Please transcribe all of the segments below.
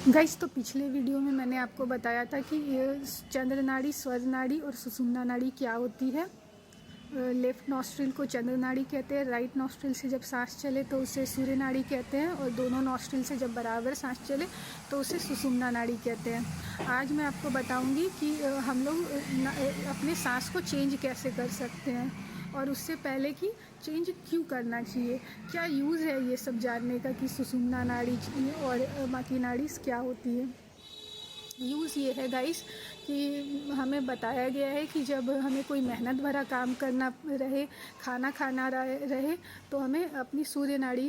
Guys, तो पिछले video में मैंने आपको बताया था कि चंद्र नाड़ी, स्वर्ग नाड़ी और सुषुम्ना नाड़ी क्या होती है। लेफ़्ट नॉस्ट्रिल को चंद्र नाड़ी कहते हैं। राइट नॉस्ट्रिल से जब सांस चले तो उसे सूर्य नाड़ी कहते हैं, और दोनों नॉस्ट्रिल से जब बराबर सांस चले तो उसे सुषुम्ना नाड़ी कहते हैं। आज मैं आपको बताऊंगी कि हम लोग अपने सांस को चेंज कैसे कर सकते हैं, और उससे पहले कि चेंज क्यों करना चाहिए, क्या यूज़ है ये सब जानने का कि सुषुम्ना नाड़ी और बाकी नाड़ी क्या होती है। यूज़ ये है गाइस कि हमें बताया गया है कि जब हमें कोई मेहनत भरा काम करना रहे, खाना खाना रहे तो हमें अपनी सूर्य नाड़ी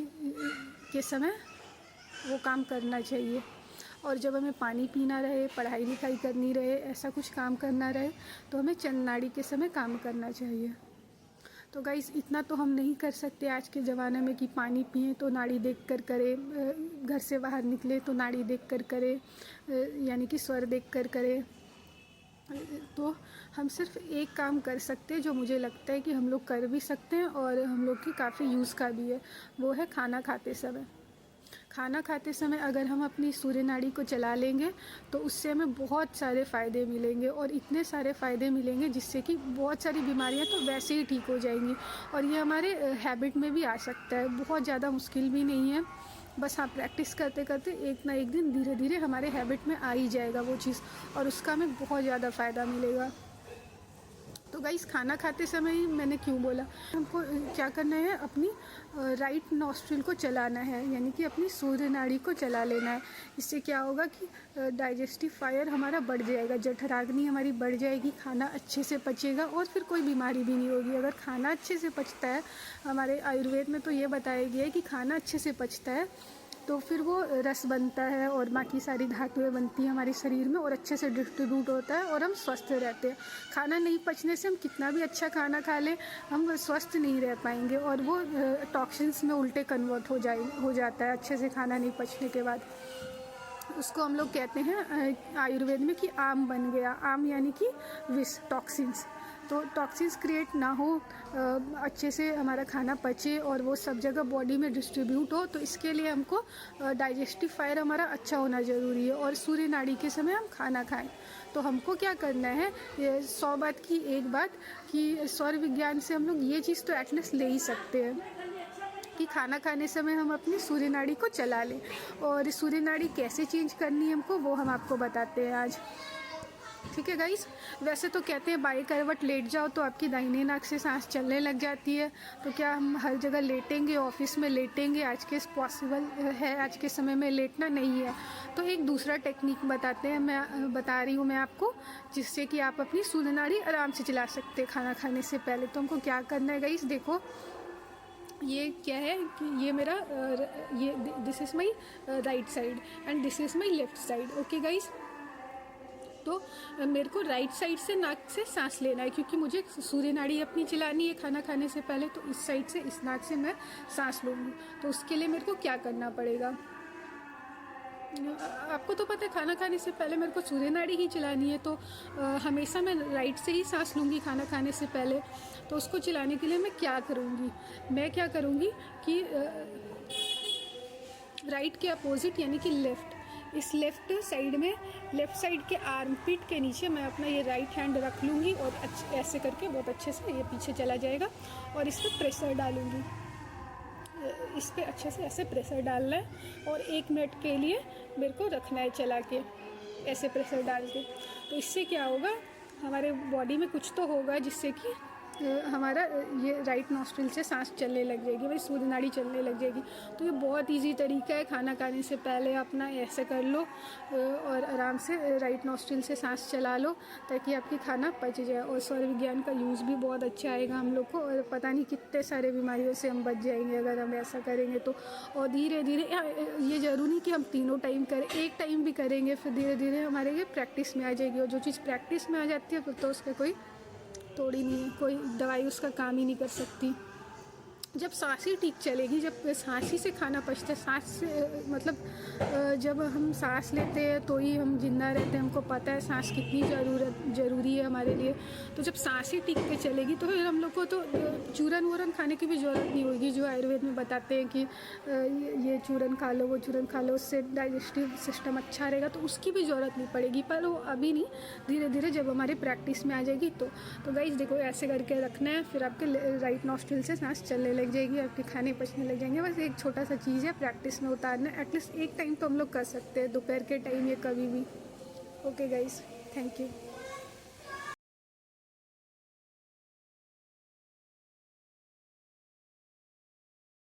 के समय वो काम करना चाहिए। और जब हमें पानी पीना रहे, पढ़ाई लिखाई करनी रहे, ऐसा कुछ काम करना रहे तो हमें चंद्र नाड़ी के समय काम करना चाहिए। तो गाइस, इतना तो हम नहीं कर सकते आज के ज़माने में कि पानी पिए तो नाड़ी देख कर करें, घर से बाहर निकले तो नाड़ी देख कर करें, यानी कि स्वर देख कर करें। तो हम सिर्फ एक काम कर सकते हैं जो मुझे लगता है कि हम लोग कर भी सकते हैं और हम लोग की काफ़ी यूज़ का भी है, वो है खाना खाते समय। खाना खाते समय अगर हम अपनी सूर्य नाड़ी को चला लेंगे तो उससे हमें बहुत सारे फ़ायदे मिलेंगे, और इतने सारे फ़ायदे मिलेंगे जिससे कि बहुत सारी बीमारियां तो वैसे ही ठीक हो जाएंगी। और ये हमारे हैबिट में भी आ सकता है, बहुत ज़्यादा मुश्किल भी नहीं है। बस हाँ, प्रैक्टिस करते करते एक ना एक दिन धीरे धीरे हमारे हैबिट में आ ही जाएगा वो चीज़, और उसका हमें बहुत ज़्यादा फ़ायदा मिलेगा। तो गाइस, खाना खाते समय ही मैंने क्यों बोला, हमको क्या करना है, अपनी राइट नॉस्ट्रिल को चलाना है, यानी कि अपनी सूर्य नाड़ी को चला लेना है। इससे क्या होगा कि डाइजेस्टिव फायर हमारा बढ़ जाएगा, जठराग्नि हमारी बढ़ जाएगी, खाना अच्छे से पचेगा और फिर कोई बीमारी भी नहीं होगी। अगर खाना अच्छे से पचता है, हमारे आयुर्वेद में तो ये बताया गया है कि खाना अच्छे से पचता है तो फिर वो रस बनता है और बाकी सारी धातुएं बनती हैं हमारे शरीर में, और अच्छे से डिस्ट्रीब्यूट होता है और हम स्वस्थ रहते हैं। खाना नहीं पचने से हम कितना भी अच्छा खाना खा लें, हम स्वस्थ नहीं रह पाएंगे, और वो टॉक्सिन्स में उल्टे कन्वर्ट हो जाता है अच्छे से खाना नहीं पचने के बाद। उसको हम लोग कहते हैं आयुर्वेद में कि आम बन गया। आम यानी कि विष, टॉक्सिन्स। तो टॉक्सिन्स क्रिएट ना हो, अच्छे से हमारा खाना पचे और वो सब जगह बॉडी में डिस्ट्रीब्यूट हो, तो इसके लिए हमको डाइजेस्टिव फायर हमारा अच्छा होना ज़रूरी है। और सूर्य नाड़ी के समय हम खाना खाएं तो हमको क्या करना है, 100 बात की एक बात कि सौर विज्ञान से हम लोग ये चीज़ तो एटलीस्ट ले ही सकते हैं कि खाना खाने समय हम अपनी सूर्य नाड़ी को चला लें। और सूर्य नाड़ी कैसे चेंज करनी है हमको, वो हम आपको बताते हैं आज। ठीक है गाइस, वैसे तो कहते हैं बाई करवट लेट जाओ तो आपकी दाहिने नाक से सांस चलने लग जाती है। तो क्या हम हर जगह लेटेंगे, ऑफिस में लेटेंगे, आज के पॉसिबल है आज के समय में लेटना नहीं है। तो एक दूसरा टेक्निक बताते हैं, मैं बता रही हूँ मैं आपको, जिससे कि आप अपनी सूर्य नाड़ी आराम से चला सकते हैं खाना खाने से पहले। तो हमको क्या करना है गाइस, देखो ये क्या है कि ये मेरा ये this is my right side and this is my left side. Okay guys, तो मेरे को राइट साइड से नाक से सांस लेना है, क्योंकि मुझे सूर्य नाड़ी अपनी चलानी है खाना खाने से पहले। तो इस साइड से, इस नाक से मैं सांस लूँगी। तो उसके लिए मेरे को क्या करना पड़ेगा, आपको तो पता है खाना खाने से पहले मेरे को सूर्य नाड़ी ही चलानी है। तो हमेशा मैं राइट से ही सांस लूँगी खाना खाने से पहले। तो उसको चलाने के लिए मैं क्या करूँगी, मैं क्या करूँगी कि राइट के अपोजिट यानी कि लेफ़्ट, इस लेफ़्ट साइड में, लेफ़्ट साइड के आर्मपिट के नीचे मैं अपना ये राइट हैंड रख लूँगी, और ऐसे करके बहुत अच्छे से ये पीछे चला जाएगा, और इस पर प्रेशर डालूँगी। इस पर अच्छे से ऐसे प्रेशर डालना है और 1 मिनट के लिए मेरे को रखना है चला के, ऐसे प्रेशर डाल के। तो इससे क्या होगा, हमारे बॉडी में कुछ तो होगा जिससे कि हमारा ये राइट नॉस्ट्रिल से सांस चलने लग जाएगी, भाई सूर्य नाड़ी चलने लग जाएगी। तो ये बहुत इजी तरीका है, खाना खाने से पहले अपना ऐसे कर लो और आराम से राइट नॉस्ट्रिल से सांस चला लो, ताकि आपकी खाना पच जाए। और सौर विज्ञान का यूज़ भी बहुत अच्छा आएगा हम लोग को, और पता नहीं कितने सारे बीमारियों से हम बच जाएंगे अगर हम ऐसा करेंगे तो। और धीरे धीरे, ये ज़रूरी नहीं कि हम तीनों टाइम करें, एक टाइम भी करेंगे, फिर धीरे धीरे हमारे ये प्रैक्टिस में आ जाएगी। और जो चीज़ प्रैक्टिस में आ जाती है फिर तो उसका कोई तोड़ ही नहीं है, कोई दवाई उसका काम ही नहीं कर सकती। जब सांस ही ठीक चलेगी, जब सांस ही से खाना पचता है, सांस से मतलब जब हम सांस लेते हैं तो ही हम जिंदा रहते हैं, हमको पता है सांस कितनी ज़रूरी है हमारे लिए। तो जब सांस ही ठीक के चलेगी तो फिर हम लोग को तो चूरन वूरन खाने की भी ज़रूरत नहीं होगी, जो आयुर्वेद में बताते हैं कि ये चूरन खा लो, वो चूरन खा लो, उससे डाइजेस्टिव सिस्टम अच्छा रहेगा, तो उसकी भी ज़रूरत नहीं पड़ेगी। पर वो अभी नहीं, धीरे धीरे जब हमारी प्रैक्टिस में आ जाएगी तो गाइस देखो ऐसे करके रखना है, फिर आपके राइट नॉस्ट्रिल से सांस चलने लग जाएगी, आपके खाने पचने लग जाएंगे। बस एक छोटा सा चीज़ है प्रैक्टिस में उतारना, एटलीस्ट एक टाइम तो हम लोग कर सकते हैं, दोपहर के टाइम या कभी भी। Okay guys, thank you.